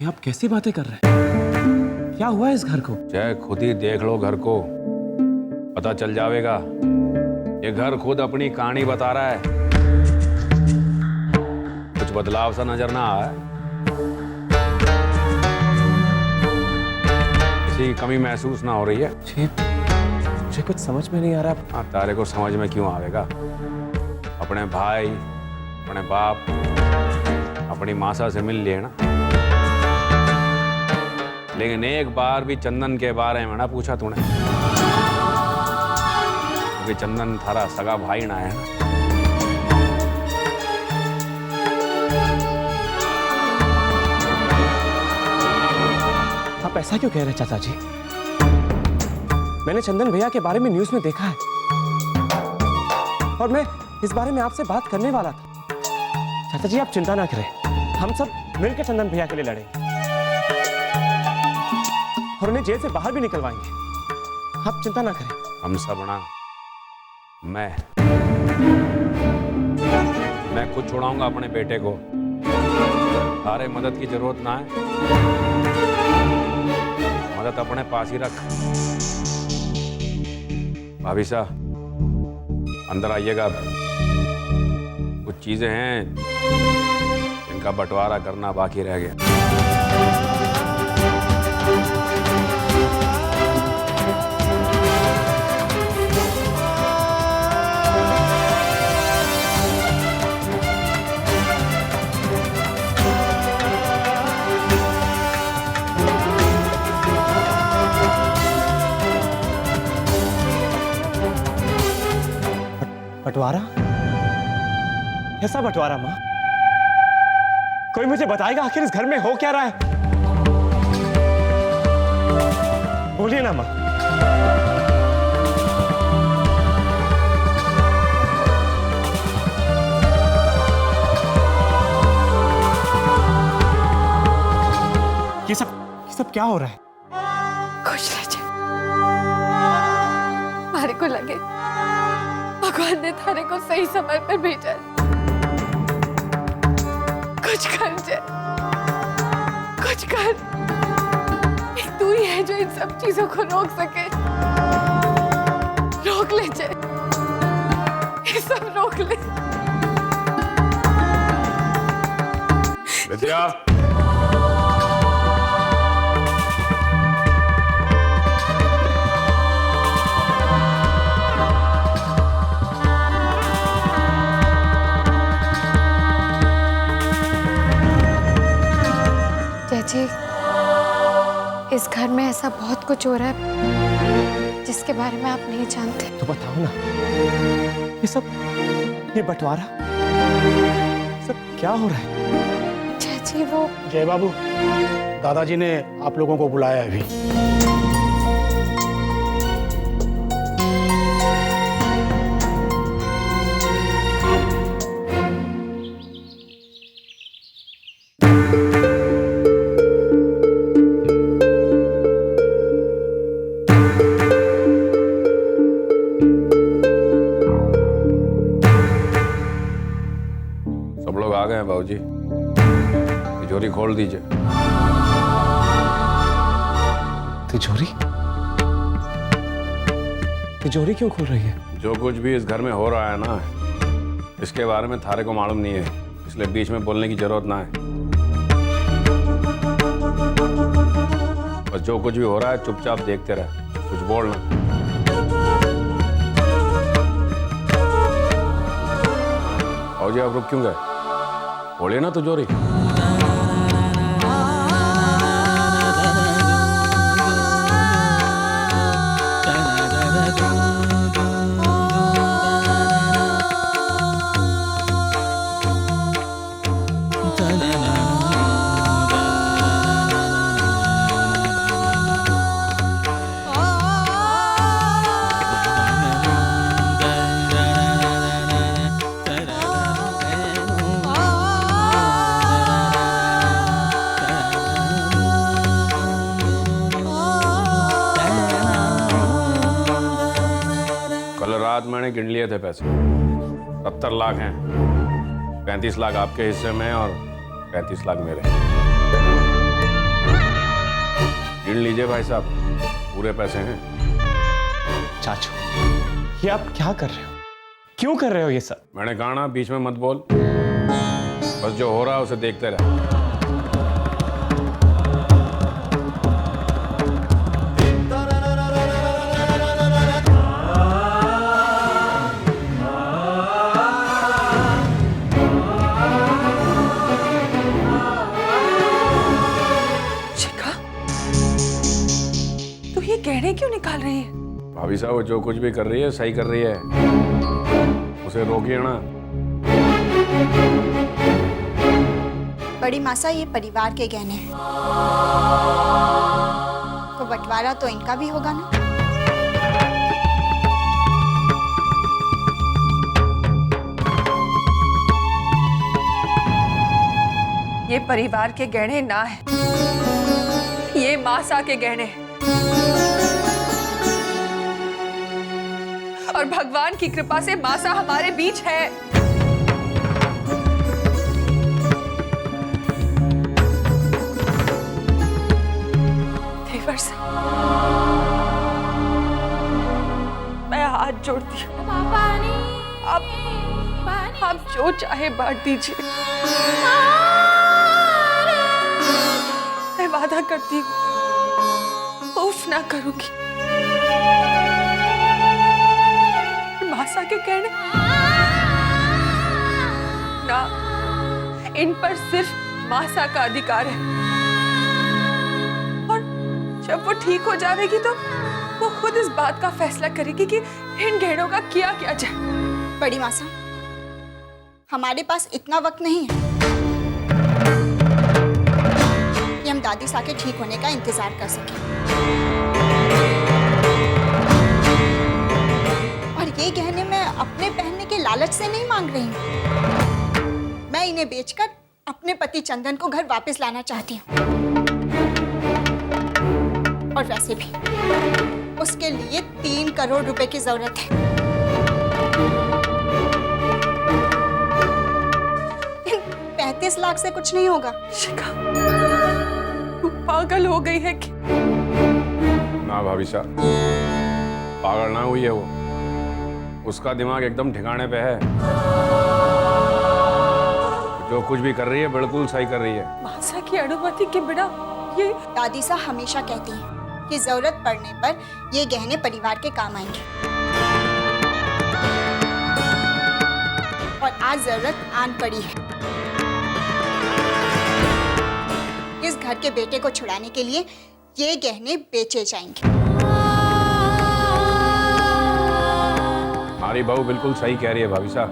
ये आप कैसी बातें कर रहे हैं? क्या हुआ है इस घर को? जय खुद ही देख लो घर को, पता चल जाएगा। ये घर खुद अपनी कहानी बता रहा है। कुछ बदलाव सा नजर ना आया, किसी कमी महसूस ना हो रही है। मुझे कुछ समझ में नहीं आ रहा। हाँ, तारे को समझ में क्यों आवेगा? अपने भाई, अपने बाप, अपनी मासा से मिल लिए ना। लेकिन एक बार भी चंदन के बारे में ना पूछा तूने, क्योंकि चंदन थारा सगा भाई ना है ना। आप ऐसा क्यों कह रहे हैं चाचा जी? मैंने चंदन भैया के बारे में न्यूज़ में देखा है और मैं इस बारे में आपसे बात करने वाला था। चाचा जी आप चिंता ना करें, हम सब मिलकर चंदन भैया के लिए लड़ेंगे और उन्हें जेल से बाहर भी निकलवाएंगे। आप चिंता ना करें। हम सब ना, मैं खुद छुड़ाऊंगा अपने बेटे को। सारे मदद की जरूरत ना है, मदद अपने पास ही रख। भाभी साहब अंदर आइएगा, कुछ चीजें हैं इनका बंटवारा करना बाकी रह गया। बंटवारा? कैसा बंटवारा माँ? कोई मुझे बताएगा आखिर इस घर में हो क्या रहा है? बोलिए ना माँ। ये सब क्या हो रहा है? खुश रह जा। मारे को लगे भगवान ने थारे को सही समय पर भेजा। कुछ कर जय, कुछ कर। एक तू ही है जो इन सब चीजों को रोक सके। रोक ले जय, ये सब रोक ले। विद्या, जी, इस घर में ऐसा बहुत कुछ हो रहा है जिसके बारे में आप नहीं जानते। तो बताओ ना, ये बंटवारा सब क्या हो रहा है? चाची वो जय बाबू, दादाजी ने आप लोगों को बुलाया है अभी। बाबूजी, तिजोरी खोल दीजिए। तिजोरी? तिजोरी क्यों खोल रही है? जो कुछ भी इस घर में हो रहा है ना, इसके बारे में थारे को मालूम नहीं है, इसलिए बीच में बोलने की जरूरत ना है। बस जो कुछ भी हो रहा है चुपचाप देखते रहे, कुछ बोलना। बाबूजी आप रुक क्यों गए? बोलिए ना तिजोरी। रात मैंने गिन लिए थे पैसे, 70 लाख हैं। 35 लाख आपके हिस्से में और 35 लाख मेरे। गिन लीजिए भाई साहब, पूरे पैसे हैं। चाचू, ये आप क्या कर रहे हो? क्यों कर रहे हो ये सब? मैंने कहा ना बीच में मत बोल, बस जो हो रहा है उसे देखते रह। गहने क्यों निकाल रही है? भाभी साहब, वो जो कुछ भी कर रही है सही कर रही है, उसे रोकिए ना। बड़ी मासा, ये परिवार के गहने हैं, तो बंटवारा तो इनका भी होगा ना। ये परिवार के गहने ना है, ये मासा के गहने हैं। और भगवान की कृपा से मासा हमारे बीच है। देवर साहब, मैं हाथ जोड़ती हूँ, आप जो चाहे बांट दीजिए। मैं वादा करती हूँ उफ ना करूंगी। मासा के कहने ना, इन पर सिर्फ मासा का अधिकार है, और जब वो ठीक हो जाएगी तो वो खुद इस बात का फैसला करेगी कि इन गहनों का किया क्या जाए। बड़ी मासा, हमारे पास इतना वक्त नहीं है कि हम दादी सा के ठीक होने का इंतजार कर सकें। और ये गहने मैं अपने पहनने के लालच से नहीं मांग रही हूँ, मैं इन्हें बेचकर अपने पति चंदन को घर वापस लाना चाहती हूँ। और वैसे भी उसके लिए 3 करोड़ रुपए की जरूरत है। 35 लाख से कुछ नहीं होगा। शिखा, तू पागल हो गई है कि? ना भाभी साहब, पागल ना हुई है वो, उसका दिमाग एकदम ठिकाने पे है। जो कुछ भी कर रही है बिल्कुल सही कर रही है। मासा की अनुमति के बिना ये दादी सा हमेशा कहती हैं कि जरूरत पड़ने पर ये गहने परिवार के काम आएंगे, और आज जरूरत आन पड़ी है। इस घर के बेटे को छुड़ाने के लिए ये गहने बेचे जाएंगे। हमारी बहू बिल्कुल सही कह रही है भाभी साहब।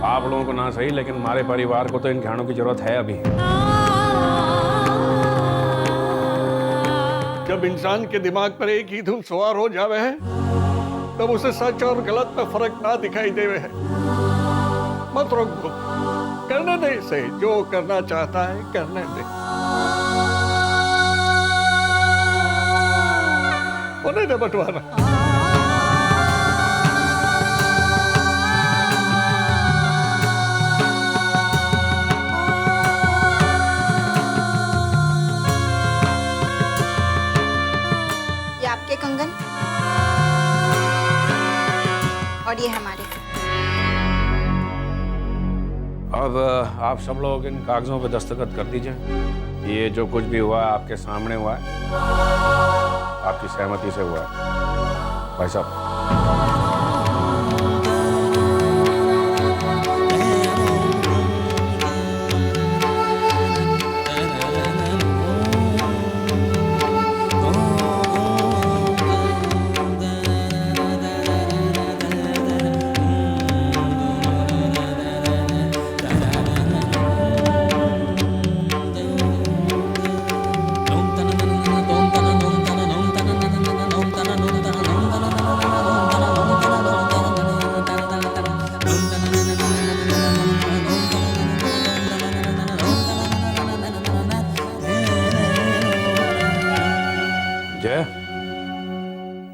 आप लोगों को ना सही, लेकिन हमारे परिवार को तो इन गहनों की जरूरत है अभी। जब इंसान के दिमाग पर एक ही धुन सवार हो जावे है, तब उसे सच और गलत में फर्क ना दिखाई देवे है। मत रोक दो, करने दे इसे, जो करना चाहता है करने दे। होने दे बंटवारा। ये आपके कंगन और ये हमारे। अब आप सब लोग इन कागजों पे दस्तखत कर दीजिए। ये जो कुछ भी हुआ है आपके सामने हुआ है, आपकी सहमति से हुआ है भाई साहब।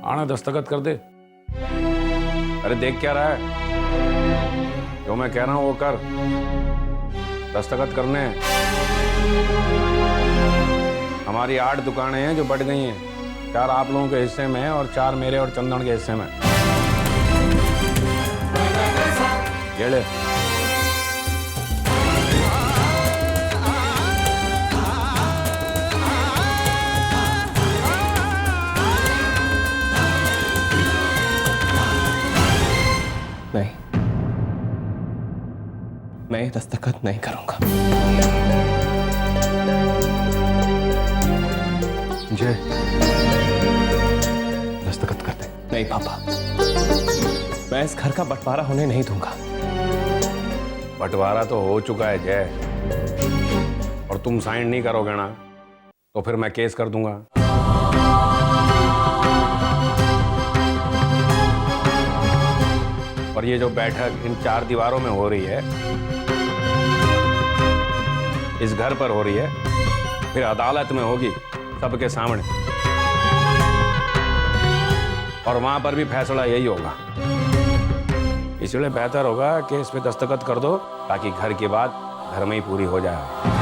आना दस्तखत कर दे। अरे देख क्या रहा है, जो मैं कह रहा हूं वो कर। दस्तखत करने हैं। हमारी 8 दुकानें हैं जो बढ़ गई हैं, 4 आप लोगों के हिस्से में और 4 मेरे और चंदन के हिस्से में। ये ले। नहीं, मैं ये दस्तखत नहीं करूंगा। जय, दस्तखत कर दे। नहीं पापा, मैं इस घर का बंटवारा होने नहीं दूंगा। बंटवारा तो हो चुका है जय, और तुम साइन नहीं करोगे ना तो फिर मैं केस कर दूंगा। और ये जो बैठक इन 4 दीवारों में हो रही है, इस घर पर हो रही है, फिर अदालत में होगी सबके सामने, और वहां पर भी फैसला यही होगा। इसलिए बेहतर होगा कि इस पे दस्तखत कर दो ताकि घर की बात घर में ही पूरी हो जाए।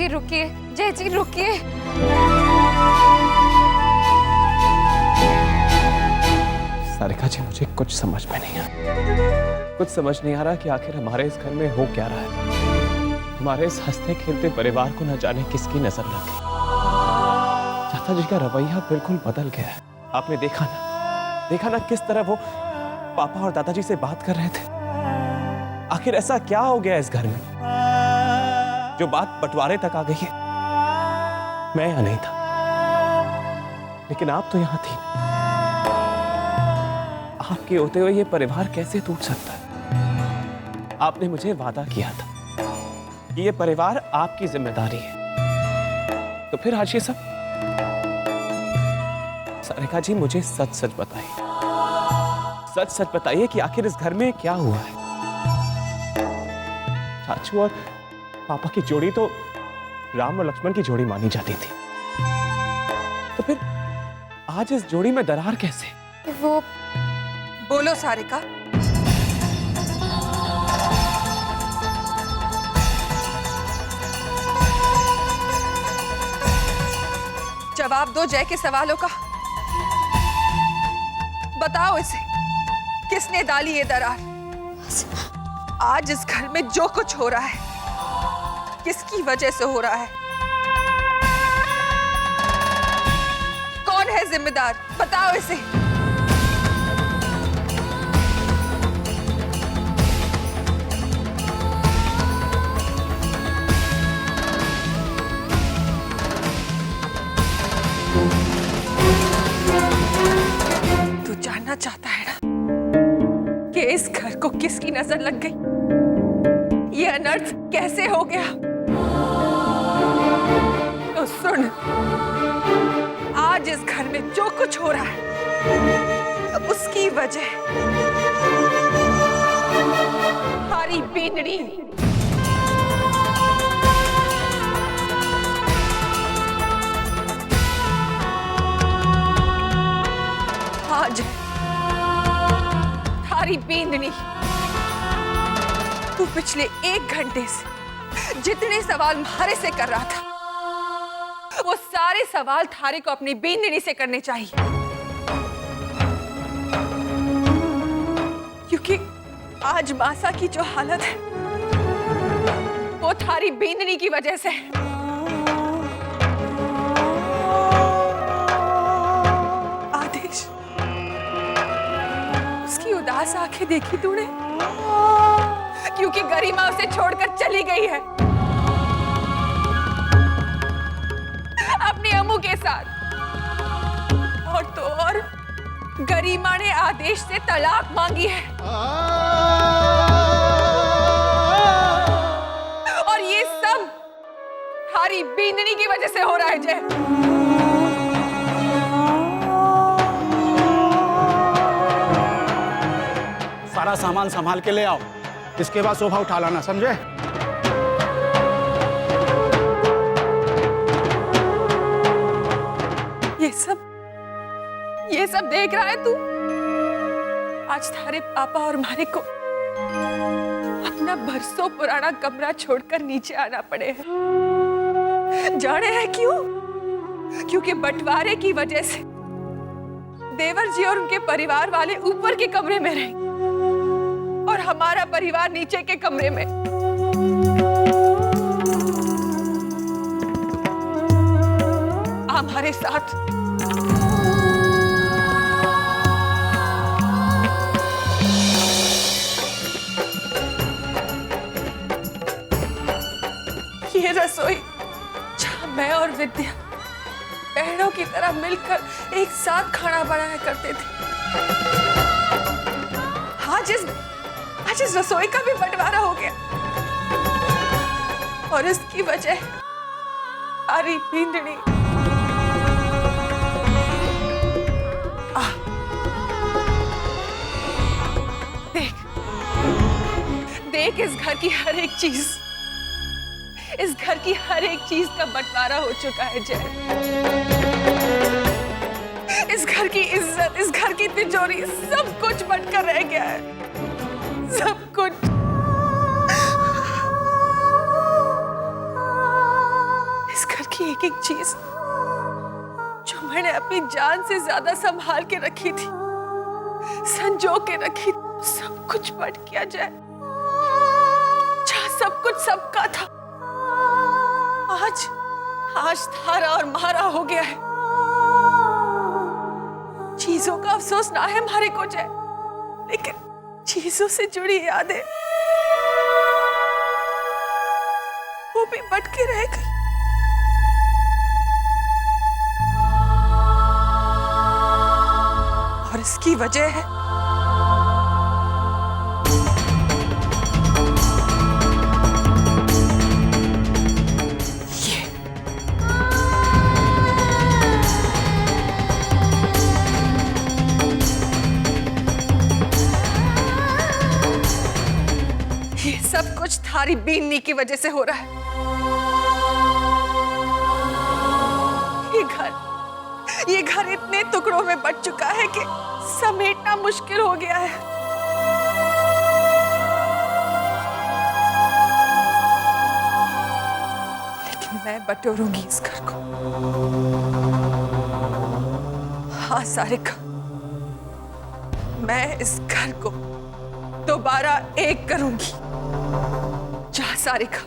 रुकिए जय जी, रुकिए। सारिका जी, मुझे कुछ समझ में नहीं आ रहा। कुछ समझ नहीं आ रहा कि आखिर हमारे इस घर में हो क्या रहा है। हमारे इस हंसते खेलते परिवार को न जाने किसकी नजर लग गई। चाचा जी का रवैया बिल्कुल बदल गया है। आपने देखा ना किस तरह वो पापा और दादाजी से बात कर रहे थे। आखिर ऐसा क्या हो गया इस घर में जो बात बंटवारे तक आ गई है? मैं यहाँ नहीं था, लेकिन आप तो यहाँ थी। आपके होते हुए ये परिवार कैसे टूट सकता है? आपने मुझे वादा किया था कि ये परिवार आपकी जिम्मेदारी है, तो फिर आज ये सब। सारिका जी, मुझे सच सच बताइए, सच सच बताइए कि आखिर इस घर में क्या हुआ है। चाचू और पापा की जोड़ी तो राम और लक्ष्मण की जोड़ी मानी जाती थी, तो फिर आज इस जोड़ी में दरार कैसे? वो बोलो सारिका। जवाब दो जय के सवालों का। बताओ इसे, किसने डाली ये दरार? आज इस घर में जो कुछ हो रहा है किसकी वजह से हो रहा है? कौन है जिम्मेदार? बताओ इसे। तू जानना चाहता है ना कि इस घर को किसकी नजर लग गई? ये अनर्थ कैसे हो गया? तो सुन, आज इस घर में जो कुछ हो रहा है उसकी वजह हमारी बीनड़ी। आज थारी बींदनी, तू पिछले 1 घंटे से जितने सवाल म्हारे से कर रहा था वो सारे सवाल थारी को अपनी बींदनी से करने चाहिए, क्योंकि आज मासा की जो हालत है वो थारी बींदनी की वजह से है। आदेश, उसकी उदास आंखें देखी तूने? क्योंकि गरिमा उसे छोड़कर चली गई है अपनी अम्मू के साथ। और तो और गरिमा ने आदेश से तलाक मांगी है और ये सब हमारी बींदनी की वजह से हो रहा है जय। सारा सामान संभाल के ले आओ, इसके बाद सोफा उठा लाना, समझे? ये सब देख रहा है तू? आज थारे पापा और मारे को अपना बरसों पुराना कमरा छोड़कर नीचे आना पड़े हैं। जाने हैं क्यों? क्योंकि बंटवारे की वजह से देवर जी और उनके परिवार वाले ऊपर के कमरे में रहे और हमारा परिवार नीचे के कमरे में। हमारे साथ ये रसोई जहां मैं और विद्या बहनों की तरह मिलकर एक साथ खाना बनाया करते थे, आज इस रसोई का भी बंटवारा हो गया और इसकी वजह हमारी बींदनी। देख इस घर की हर एक चीज, इस घर की हर एक चीज का बंटवारा हो चुका है जय। इस घर की इज्जत, इस घर की तिजोरी, सब कुछ बंटकर रह गया है, सब कुछ। इस घर की एक एक चीज जो मैंने अपनी जान से ज्यादा संभाल के रखी थी, संजो के रखी, सब कुछ बंट किया जाए। सब कुछ सबका था, आज थारा और मारा हो गया है। चीजों का अफसोस ना है हमारे को जय, लेकिन चीजों से जुड़ी यादें वो भी बट के रह गई। और इसकी वजह है सब कुछ थारी बीननी की वजह से हो रहा है। ये घर इतने टुकड़ों में बट चुका है कि समेटना मुश्किल हो गया है। लेकिन मैं बटोरूंगी इस घर को। हाँ सारिका, मैं इस घर को दोबारा एक करूंगी। जा सारिका,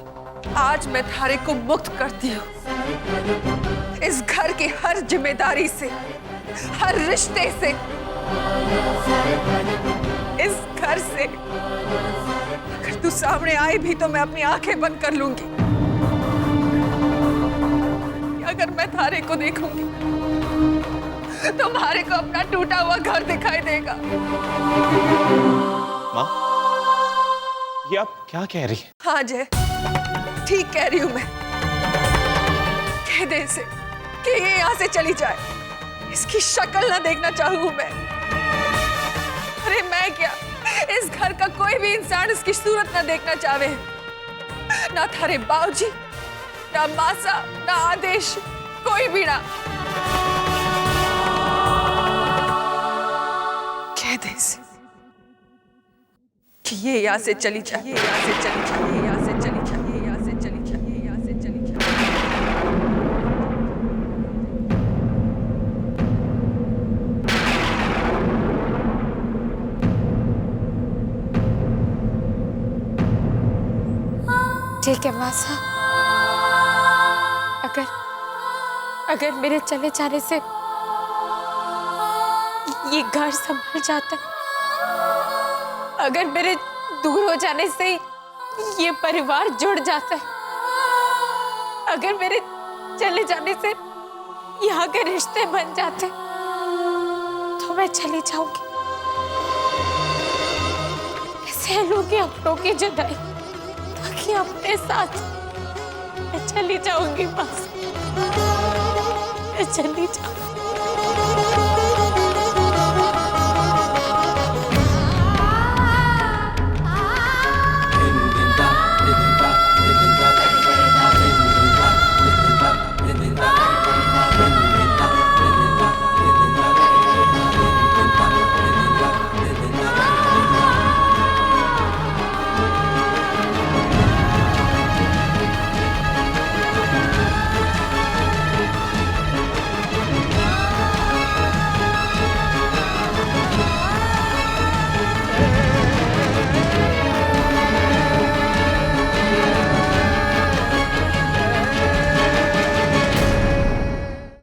आज मैं थारे को मुक्त करती हूँ इस घर की हर जिम्मेदारी से, हर रिश्ते से, इस घर से। अगर तू सामने आई भी तो मैं अपनी आंखें बंद कर लूंगी। अगर मैं थारे को देखूंगी तो तुम्हारे को अपना टूटा हुआ घर दिखाई देगा। माँ, ये आप क्या कह रही हैं? हाँ जय, ठीक कह रही हूं मैं। कह दे इसे कि ये यहाँ से चली जाए, इसकी शक्ल ना देखना चाहूं मैं। अरे मैं क्या, इस घर का कोई भी इंसान इसकी सूरत ना देखना चाहे, ना थारे बाबूजी, ना मासा, ना आदेश, कोई भी ना। कह दे इसे कि ये यहाँ से चली जाए, ये यहाँ से चली जाए, ये यहाँ से चली जाए, ये यहाँ से चली जाए, ये यहाँ से चली जाए। ठीक है मासा, अगर मेरे चले जाने से ये घर संभल जाता है, अगर मेरे दूर हो जाने से ये परिवार जुड़ जाता है, अगर मेरे चले जाने से यहाँ के रिश्ते बन जाते, तो तो मैं चली जाऊंगी। मैं सह लूंगी अपनों की जुदाई, ताकि अपने साथ मैं चली जाऊंगी बस। मैं चली जाऊंगी।